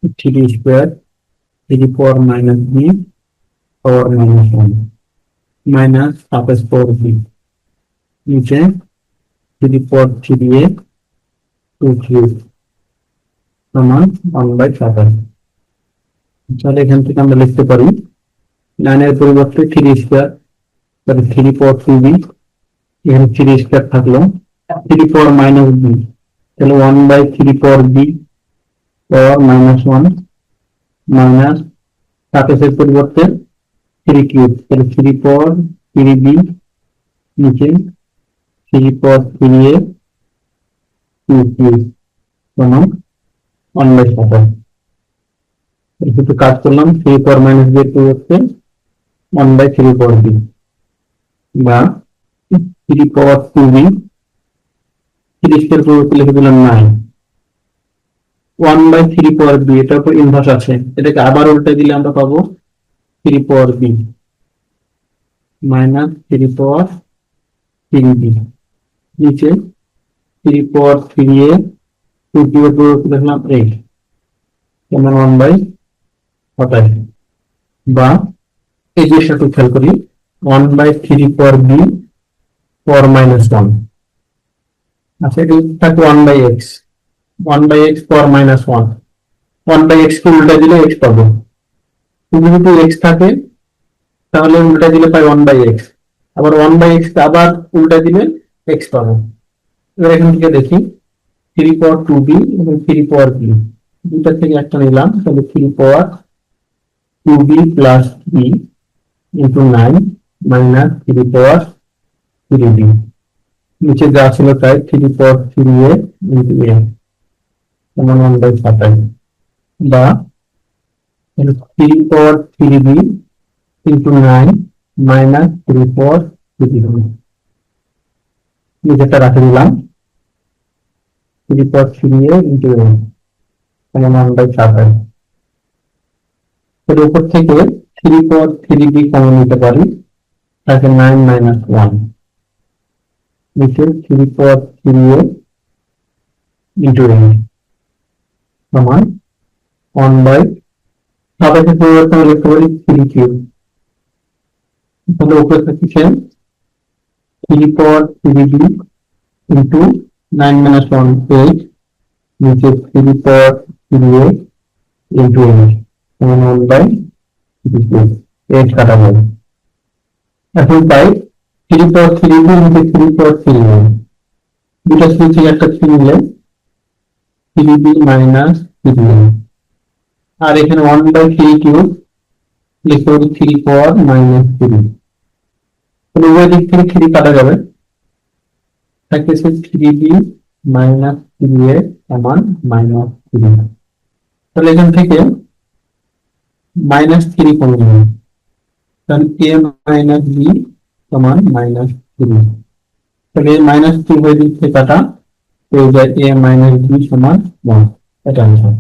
3 square 3 power minus B power minus 1 minus সাতাশ power B নিচে 3 পাওয়ার 3a 2 সমান 1/27। তাহলে এখান থেকে আমরা লিখতে পারি 9 এর পরিবর্তে 3 স্কোয়ার, তাহলে 3 পাওয়ার 2b, এখানে 3 স্কোয়ার থাকলো 3 পাওয়ার মাইনাস বি, তাহলে 1/3 power B power minus 1 minus 27 পরিবর্তে 3 কিউব, তাহলে 3 পাওয়ার 3b নিচে 3 পাওয়ার 3a 2 কিউব সমান 1/27। একটু কাজ করলাম 3 পাওয়ার মাইনাস বি এর পরিবর্তে 1/3 পাওয়ার বি বা 3 পাওয়ার 2b, 30 এর পরিবর্তে লিখে দিলাম 9 1/3 পাওয়ার বি, এটার উপর ইনভার্স আছে, এটাকে আবার উল্টে দিলে আমরা পাবো 3 পাওয়ার বি মাইনাস 3 পাওয়ার 3b নিচে 3 পাওয়ার 3a 2 কিউব এর পরিবর্তে লিখলাম 8 সমান 1/27 বা এই জিনিসটা খেয়াল করি 1/3 পাওয়ার বি পাওয়ার মাইনাস 1। আচ্ছা এটা থাকে 1/x 1/x পাওয়ার মাইনাস 1, 1/x কে উল্টা দিলে x পাবো, যদি x থাকে তাহলে উল্টা দিলে পাই 1/x, আবার 1/x কে আবার উল্টা দিলে x পাবো। এবার এখান থেকে দেখি 3 পাওয়ার 2b এবং 3 পাওয়ার b, দুটা থেকে একটা নিলাম, তাহলে 3 পাওয়ার 2b plus b into 9 minus 3 পাওয়ার 3b নিচে যা ছিল তাই 3 পাওয়ার 3a ইন্টু a সমান 1/27 বা 3 পাওয়ার 3b ইন্টু 9 মাইনাস 3 পাওয়ার 3b নিচেটা রাখে দিলাম 3 পাওয়ার 3a ইন্টু a সমান 1/27। এর উপর থেকে 3 পাওয়ার 3b কমন নিতে পারি, তাকে 9 মাইনাস 1 নিচে 3 পাওয়ার 3a ইন্টু a সমান 1/27 পরিবর্তন লিখতে পারি 3 কিউব, তাহলে উপরে থাকছে 3 পাওয়ার 3b ইন্টু 9 মাইনাস 1 8 নিচে 3 পাওয়ার 3a ইন্টু a সমান 1/8 কাটা যাবে। এখন পাই 3 পাওয়ার 3b নিচে 3 পাওয়ার 3a, দুটা সুইচ একটা 3 নিলে 3b মাইনাস 3a, আর এখানে 1/3 কিউব লিখতে পারি 3 পাওয়ার মাইনাস 3, তাহলে উভয় দিক থেকে 3 কাটা যাবে, থাকতেছে 3b মাইনাস 3a সমান মাইনাস 3। তাহলে এখান থেকে মাইনাস 3 কমে যাবে, তাহলে a মাইনাস b সমান মাইনাস 3, তাহলে মাইনাস 3 উভয় দিক থেকে কাটা হয়ে যায় a মাইনাস b সমান 1, এটা আনসার।